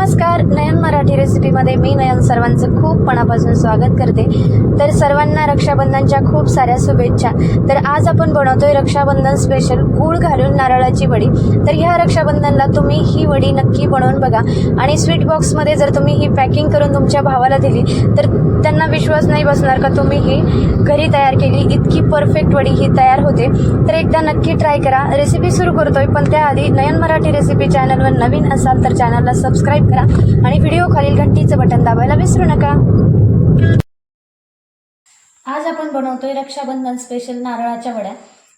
नमस्कार, नयन मराठी रेसिपीमध्ये मी नयन सर्वांचं खूप मनापासून स्वागत करते। तर सर्वांना रक्षाबंधनच्या खूप साऱ्या शुभेच्छा। तर आज आपण बनवतोय रक्षाबंधन स्पेशल गूळ घालून नारळाची वडी। तर ह्या रक्षाबंधनला तुम्ही ही वडी नक्की बनवून बघा आणि स्वीट बॉक्समध्ये जर तुम्ही ही पॅकिंग करून तुमच्या भावाला दिली तर त्यांना विश्वास नाही बसणार का तुम्ही ही घरी तयार केली। इतकी परफेक्ट वडी ही तयार होते। तर एकदा नक्की ट्राय करा। रेसिपी सुरू करतोय पण त्याआधी नयन मराठी रेसिपी चॅनलवर नवीन असाल तर चॅनलला सबस्क्राइब करा आणि व्हिडिओ खालील घंटीचं बटन दाबायला विसरू नका। आज आपण बनवतोय रक्षाबंधन स्पेशल नारळाच्या वड्या।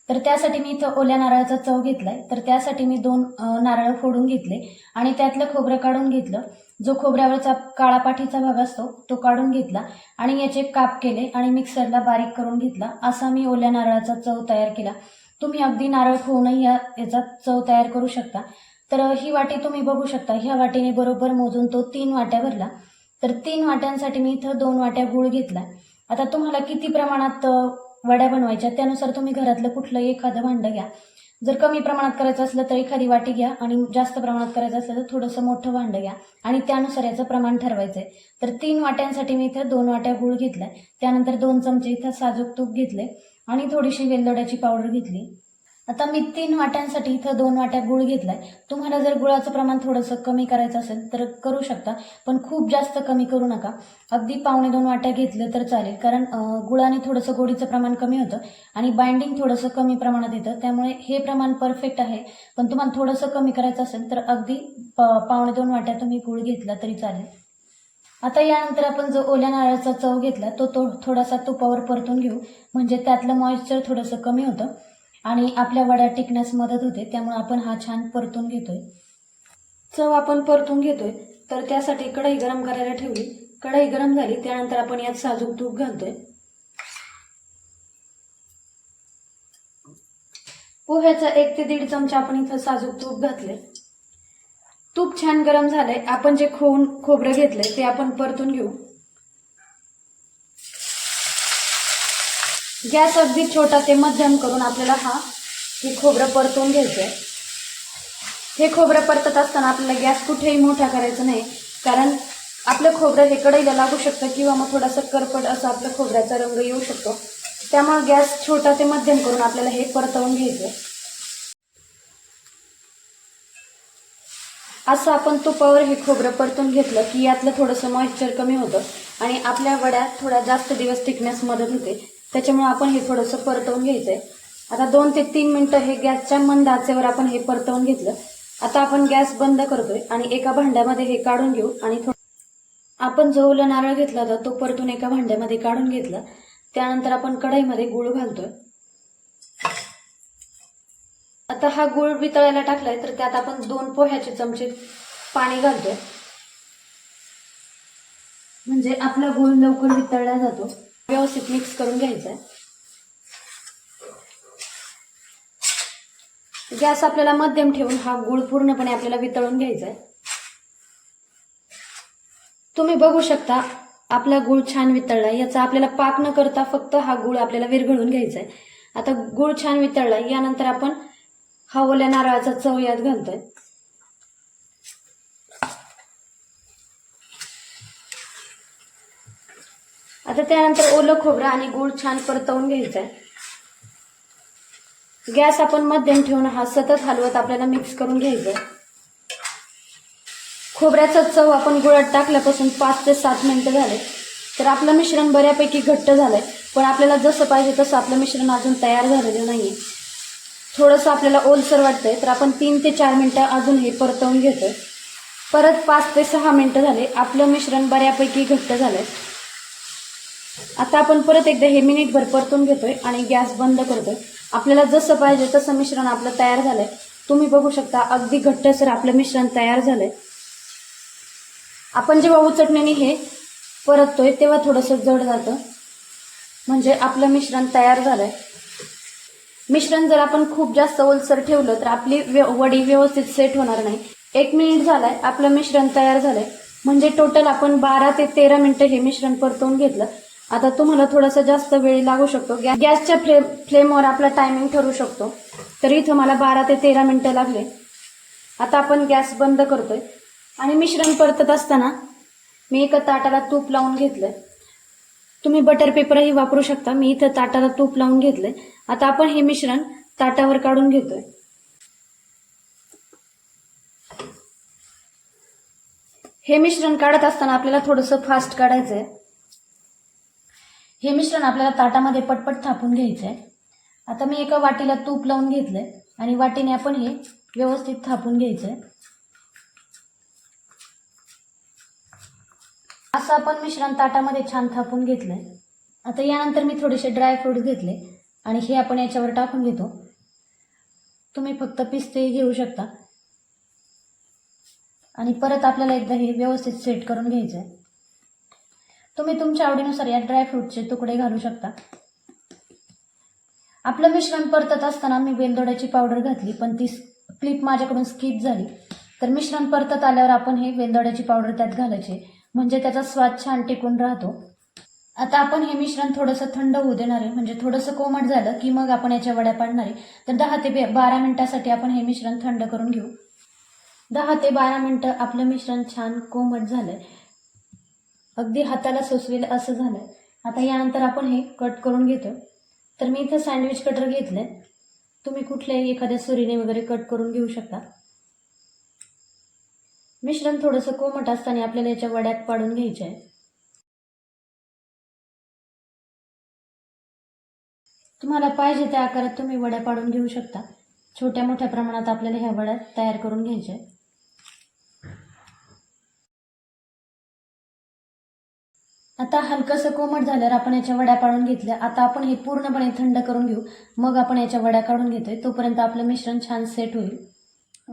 तर त्यासाठी मी इथं ओल्या नारळाचा चव घेतलाय। तर त्यासाठी मी 2 नारळ फोडून घेतले आणि त्यातलं खोबरं काढून घेतलं। जो खोबऱ्यावरचा काळा पाठीचा भाग असतो तो काढून घेतला आणि याचे काप केले आणि मिक्सरला बारीक करून घेतला। असा मी ओल्या नारळाचा चव तयार केला। तुम्ही अगदी नारळ फोडूनही याचा चव तयार करू शकता। तर ही वाटी तुम्ही बघू शकता, ह्या वाटीने बरोबर मोजून तो 3 वाट्या भरला। तर 3 वाट्यांसाठी मी इथं 2 वाट्या गूळ घेतला। आता तुम्हाला किती प्रमाणात वड्या बनवायच्या त्यानुसार तुम्ही घरातलं कुठलंही एखादं भांडं घ्या। जर कमी प्रमाणात करायचं असलं तर एखादी वाटी घ्या आणि जास्त प्रमाणात करायचं असलं तर थोडंसं मोठं भांडं घ्या आणि त्यानुसार याचं प्रमाण ठरवायचंय। तर 3 वाट्यांसाठी मी इथं 2 वाट्या गूळ घेतलाय। त्यानंतर 2 चमचे इथं साजूक तूप घेतले आणि थोडीशी वेलदोड्याची पावडर घेतली। आता मी 3 वाट्यांसाठी इथं 2 वाट्या गूळ घेतलाय। तुम्हाला जर गुळाचं प्रमाण थोडंसं कमी करायचं असेल तर करू शकता, पण खूप जास्त कमी करू नका। अगदी 1.25 वाट्या घेतलं तर चालेल, कारण गुळाने थोडंसं गोडीचं प्रमाण कमी होतं आणि बाइंडिंग थोडंसं कमी प्रमाणात येतं। त्यामुळे हे प्रमाण परफेक्ट आहे, पण तुम्हाला थोडंसं कमी करायचं असेल तर अगदी 1.25 वाट्या तुम्ही गूळ घेतला तरी चालेल। आता यानंतर आपण जो ओल्या नारळाचा चव घेतला तो थोडासा तुपावर परतून घेऊ, म्हणजे त्यातलं मॉइश्चर थोडंसं कमी होतं आणि आपल्या वड्या टिकण्यास मदत होते। त्यामुळे आपण हा छान परतून घेतोय। चव आपण परतून घेतोय तर त्यासाठी कढई गरम करायला ठेवली। कढई गरम झाली त्यानंतर आपण यात साजूक तूप घालतोय। पोह्याचा 1 ते 1.5 चमचा आपण इथं साजूक तूप घातले। तूप छान गरम झालंय। आपण जे खोबरं घेतलंय ते आपण परतून घेऊ। गॅस अगदी छोटा ते मध्यम करून आपल्याला हे खोबरं परतून घ्यायचंय। हे खोबरं परतत असताना आपल्याला गॅस कुठेही मोठा करायचा नाही, कारण आपलं खोबरं हे कढईला लागू शकतं किंवा मग थोडासा करपट असा आपल्या खोबऱ्याचा रंग येऊ शकतो। त्यामुळे गॅस छोटा ते मध्यम करून आपल्याला हे परतवून घ्यायचंय। असं आपण तुपावर हे खोबरं परतून घेतलं की यातलं थोडंसं मॉइश्चर कमी होतं आणि आपल्या वड्या थोड्या जास्त दिवस टिकण्यास मदत होते। त्याच्यामुळे आपण हे थोडंसं परतवून घ्यायचंय। आता 2 ते 3 मिनिटं हे गॅसच्या मंद आचेवर आपण हे परतवून घेतलं। आता आपण गॅस बंद करतोय आणि एका भांड्यामध्ये हे काढून घेऊ आणि आपण जो ओला नारळ घेतला होता तो परतून एका भांड्यामध्ये काढून घेतला। त्यानंतर आपण कढईमध्ये गूळ घालतोय। आता हा गूळ वितळायला टाकलाय तर त्यात आपण 2 पोह्याचे चमचे पाणी घालतोय, म्हणजे आपला गूळ लवकर वितळला जातो। व्यवस्थित मिक्स करून घ्यायचंय। गॅस आपल्याला मध्यम ठेवून हा गूळ पूर्णपणे आपल्याला वितळून घ्यायचा आहे। तुम्ही बघू शकता आपला गूळ छान वितळला। याचा आपल्याला पाक न करता फक्त हा गूळ आपल्याला विरघळून घ्यायचा आहे। आता गूळ छान वितळला, यानंतर आपण हा ओल्या नारळाचा चव यात घालतोय। आता त्यानंतर ओलं खोबरं आणि गूळ छान परतवून घ्यायचा आहे। गॅस आपण मध्यम ठेवून हा सतत हलवत आपल्याला मिक्स करून घ्यायचा आहे। खोबऱ्याचा चव आपण गुळात टाकल्यापासून 5 ते 7 मिनिटं झाले। तर आपलं मिश्रण बऱ्यापैकी घट्ट झालंय, पण आपल्याला जसं पाहिजे तसं आपलं मिश्रण अजून तयार झालेलं नाहीये। थोडंसं आपल्याला ओलसर वाटतंय तर आपण 3 ते 4 मिनिटं अजून हे परतवून घेतोय। परत 5 ते 6 मिनिटं झाले। आपलं मिश्रण बऱ्यापैकी घट्ट झालंय। आता आपण परत एकदा हे मिनिटभर परतून घेतोय आणि गॅस बंद करतोय। आपल्याला जसं पाहिजे तसं मिश्रण आपलं तयार झालंय। तुम्ही बघू शकता अगदी घट्टसर आपलं मिश्रण तयार झालंय। आपण जेव्हा उचटण्याने हे परततोय तेव्हा थोडंसं जड जातं, म्हणजे आपलं मिश्रण तयार झालंय। मिश्रण जर आपण खूप जास्त ओलसर ठेवलं तर आपली वडी व्यवस्थित सेट होणार नाही। 1 मिनिट झालाय, आपलं मिश्रण तयार झालंय, म्हणजे टोटल आपण 12 ते 13 मिनिटं हे मिश्रण परतवून घेतलं। आता तुम्हाला थोडासा जास्त वेळ लागू शकतो। गॅसच्या फ्लेमवर आपला टायमिंग ठरू शकतो। तर इथं मला 12 ते 13 मिनिटं लागले। आता आपण गॅस बंद करतोय आणि मिश्रण परतत असताना मी एका ताटाला तूप लावून घेतलंय. तुम्ही बटर पेपरही वापरू शकता. मी इथं ताटाला तूप लावून घेतलंय. आता आपण हे मिश्रण ताटावर काढून घेतोय. हे मिश्रण काढत असताना आपल्याला थोडंसं फास्ट काढायचंय. हे मिश्रण आपल्याला ताटामध्ये पटपट थापून घ्यायचंय. आता मी एका वाटीला तूप लावून घेतलंय आणि वाटीने आपण हे व्यवस्थित थापून घ्यायचंय. असं आपण मिश्रण ताटामध्ये छान थापून घेतलंय. आता यानंतर मी थोडेसे ड्रायफ्रूट्स घेतले आणि हे आपण याच्यावर टाकून घेतो. तुम्ही फक्त पिस्तेही घेऊ शकता. आणि परत आपल्याला एकदा हे व्यवस्थित सेट करून घ्यायचं आहे. तुम्ही तुमच्या आवडीनुसार या ड्रायफ्रूटचे तुकडे घालू शकता. आपलं मिश्रण परतत असताना मी वेलदोड्याची पावडर घातली, पण ती क्लिप माझ्याकडून स्किप झाली. तर मिश्रण परतत आल्यावर आपण हे वेलदोड्याची पावडर त्यात घालायची, म्हणजे त्याचा स्वाद छान टिकून राहतो. आता आपण हे मिश्रण थोडंसं थंड होऊ देणार आहे, म्हणजे थोडंसं कोमट झालं की मग आपण याच्या वड्या पाडणार आहे. तर 10 ते 12 मिनिटासाठी आपण हे मिश्रण थंड करून घेऊ. 10 ते 12 मिनिटं आपलं मिश्रण छान कोमट झालंय, अगदी हाताला सोसवेल असं झालंय. आता यानंतर आपण हे कट करून घेतो. तर मी इथं सँडविच कटर घेतलंय. तुम्ही कुठल्याही एखाद्या सुरीने वगैरे कट करून घेऊ शकता. मिश्रण थोडंसं कोमट असताना आपल्याला याच्या वड्या पाडून घ्यायच्या आहे. तुम्हाला पाहिजे त्या आकारात तुम्ही वड्या पाडून घेऊ शकता. छोट्या मोठ्या प्रमाणात आपल्याला ह्या वड्या तयार करून घ्यायच्या. आता हलकंसं कोमट झाल्यावर आपण याच्या वड्या पाडून घेतल्या. आता आपण हे पूर्णपणे थंड करून घेऊ, मग आपण याच्या वड्या काढून घेतोय. तोपर्यंत आपलं मिश्रण छान सेट होईल.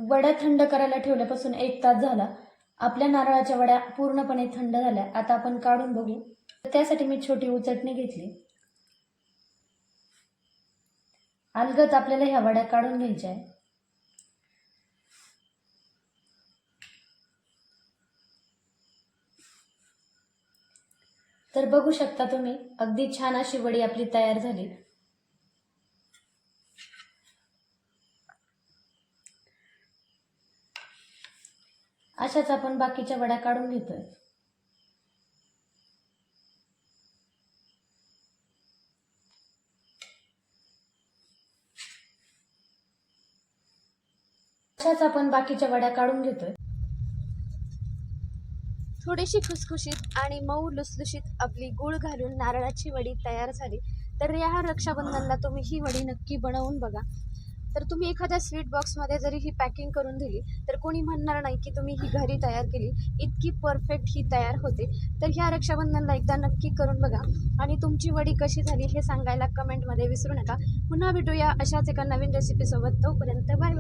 वड्या थंड करायला ठेवल्यापासून 1 तास झाला. आपल्या नारळाच्या वड्या पूर्णपणे थंड झाल्या. आता आपण काढून बघू. त्यासाठी मी छोटी उचटणी घेतली. अलगद आपल्याला ह्या वड्या काढून घ्यायच्या आहे. तर बघू शकता तुम्ही, अगदी छान अशी वडी आपली तयार झाली. अशाच आपण बाकीच्या वड्या काढून घेतोय. अशाच आपण बाकीच्या वड्या काढून घेतोय. थोडीशी खुसखुशीत आणि मऊ लुसलुशीत आपली गूळ घालून नारळाची वडी तयार झाली. तर या रक्षाबंधनला तुम्ही ही वडी नक्की बनवून बघा. तर तुम्ही एखाद्या स्वीट बॉक्समध्ये जरी ही पॅकिंग करून दिली तर कोणी म्हणणार नाही की तुम्ही ही घरी तयार केली. इतकी परफेक्ट ही तयार होते. तर ह्या रक्षाबंधनला एकदा नक्की करून बघा आणि तुमची वडी कशी झाली हे सांगायला कमेंटमध्ये विसरू नका. पुन्हा भेटूया अशाच एका नवीन रेसिपीसोबत. तोपर्यंत बाय बाय.